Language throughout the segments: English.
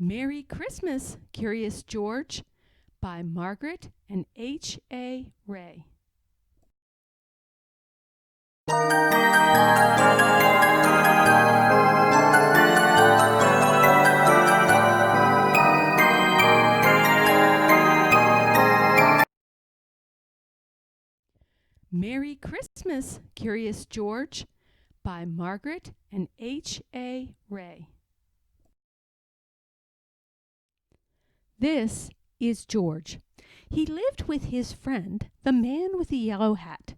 Merry Christmas, Curious George, by Margaret and H.A. Ray. Merry Christmas, Curious George, by Margaret and H.A. Ray. This is George. He lived with his friend, the man with the yellow hat.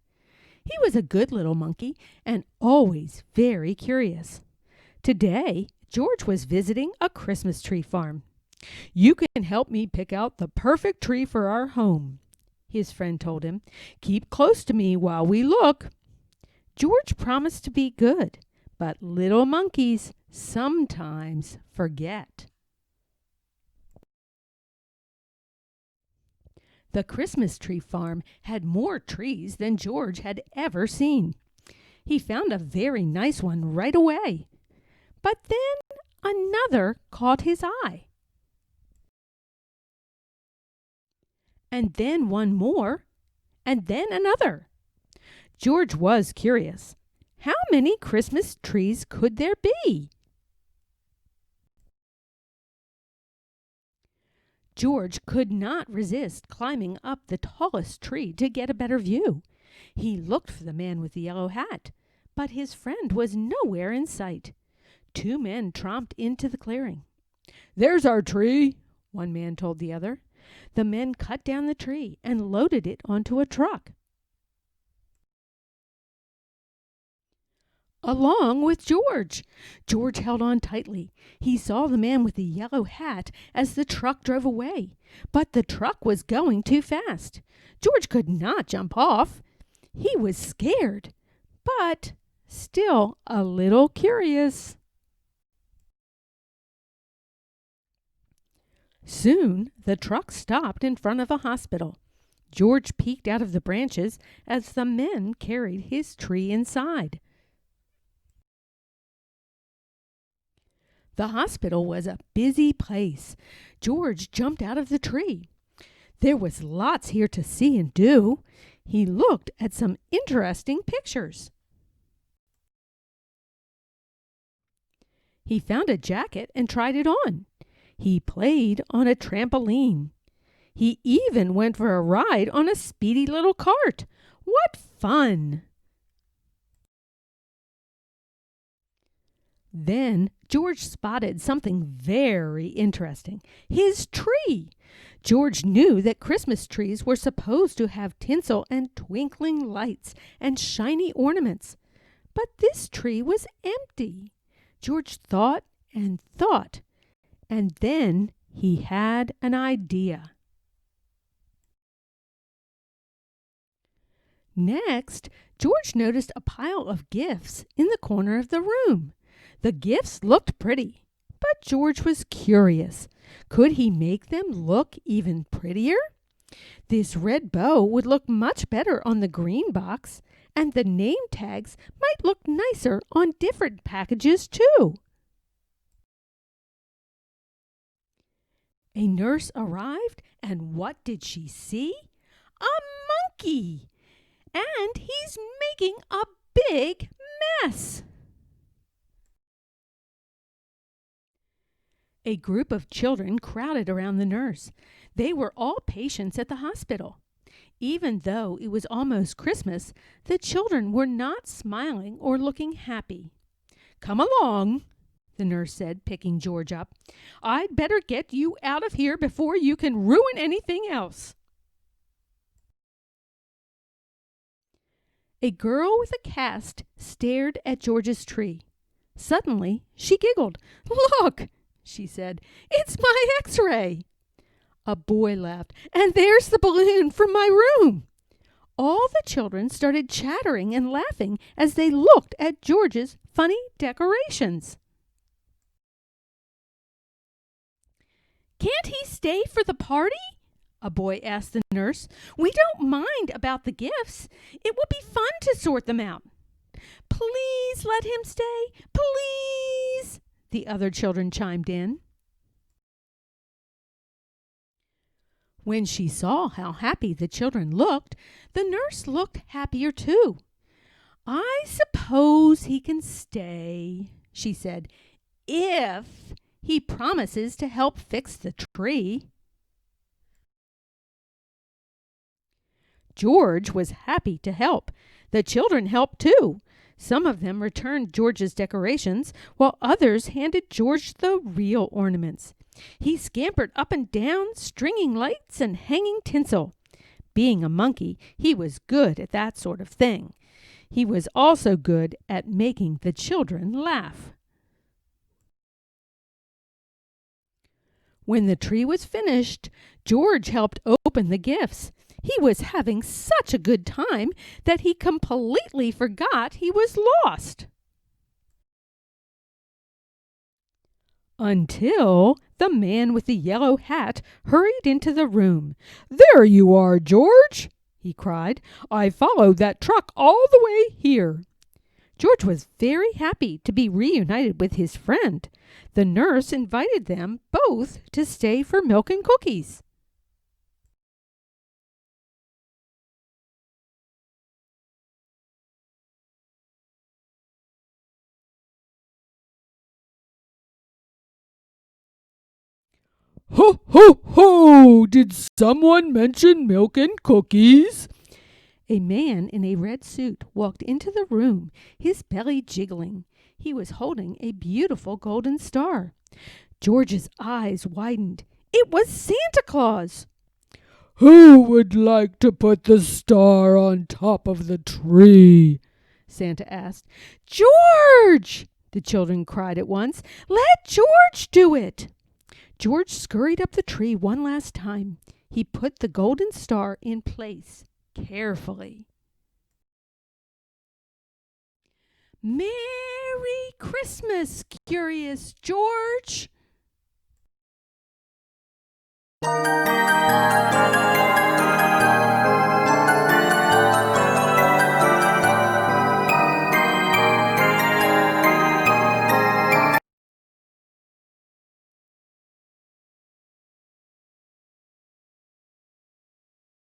He was a good little monkey and always very curious. Today, George was visiting a Christmas tree farm. "You can help me pick out the perfect tree for our home," his friend told him. "Keep close to me while we look." George promised to be good, but little monkeys sometimes forget. The Christmas tree farm had more trees than George had ever seen. He found a very nice one right away. But then another caught his eye. And then one more, and then another. George was curious. How many Christmas trees could there be? George could not resist climbing up the tallest tree to get a better view. He looked for the man with the yellow hat, but his friend was nowhere in sight. Two men tromped into the clearing. "There's our tree," one man told the other. The men cut down the tree and loaded it onto a truck. Along with George. George held on tightly. He saw the man with the yellow hat as the truck drove away, but the truck was going too fast. George could not jump off. He was scared, but still a little curious. Soon the truck stopped in front of a hospital. George peeked out of the branches as the men carried his tree inside. The hospital was a busy place. George jumped out of the tree. There was lots here to see and do. He looked at some interesting pictures. He found a jacket and tried it on. He played on a trampoline. He even went for a ride on a speedy little cart. What fun! Then George spotted something very interesting. His tree! George knew that Christmas trees were supposed to have tinsel and twinkling lights and shiny ornaments. But this tree was empty. George thought and thought, and then he had an idea. Next, George noticed a pile of gifts in the corner of the room. The gifts looked pretty, but George was curious. Could he make them look even prettier? This red bow would look much better on the green box, and the name tags might look nicer on different packages too. A nurse arrived, and what did she see? A monkey! And he's making a big mess. A group of children crowded around the nurse. They were all patients at the hospital. Even though it was almost Christmas, the children were not smiling or looking happy. "Come along," the nurse said, picking George up. "I'd better get you out of here before you can ruin anything else." A girl with a cast stared at George's tree. Suddenly, she giggled. "Look," she said, "it's my X-ray." A boy laughed. "And there's the balloon from my room." All the children started chattering and laughing as they looked at George's funny decorations. "Can't he stay for the party?" a boy asked the nurse. "We don't mind about the gifts. It will be fun to sort them out." "Please let him stay, please," the other children chimed in. When she saw how happy the children looked, the nurse looked happier too. "I suppose he can stay," she said, "if he promises to help fix the tree." George was happy to help. The children helped too. Some of them returned George's decorations, while others handed George the real ornaments. He scampered up and down, stringing lights and hanging tinsel. Being a monkey, he was good at that sort of thing. He was also good at making the children laugh. When the tree was finished, George helped open the gifts. He was having such a good time that he completely forgot he was lost. Until the man with the yellow hat hurried into the room. "There you are, George!" he cried. "I followed that truck all the way here." George was very happy to be reunited with his friend. The nurse invited them both to stay for milk and cookies. "Ho, ho, ho! Did someone mention milk and cookies?" A man in a red suit walked into the room, his belly jiggling. He was holding a beautiful golden star. George's eyes widened. It was Santa Claus! "Who would like to put the star on top of the tree?" Santa asked. "George!" the children cried at once. "Let George do it!" George scurried up the tree one last time. He put the golden star in place carefully. "Merry Christmas, Curious George!"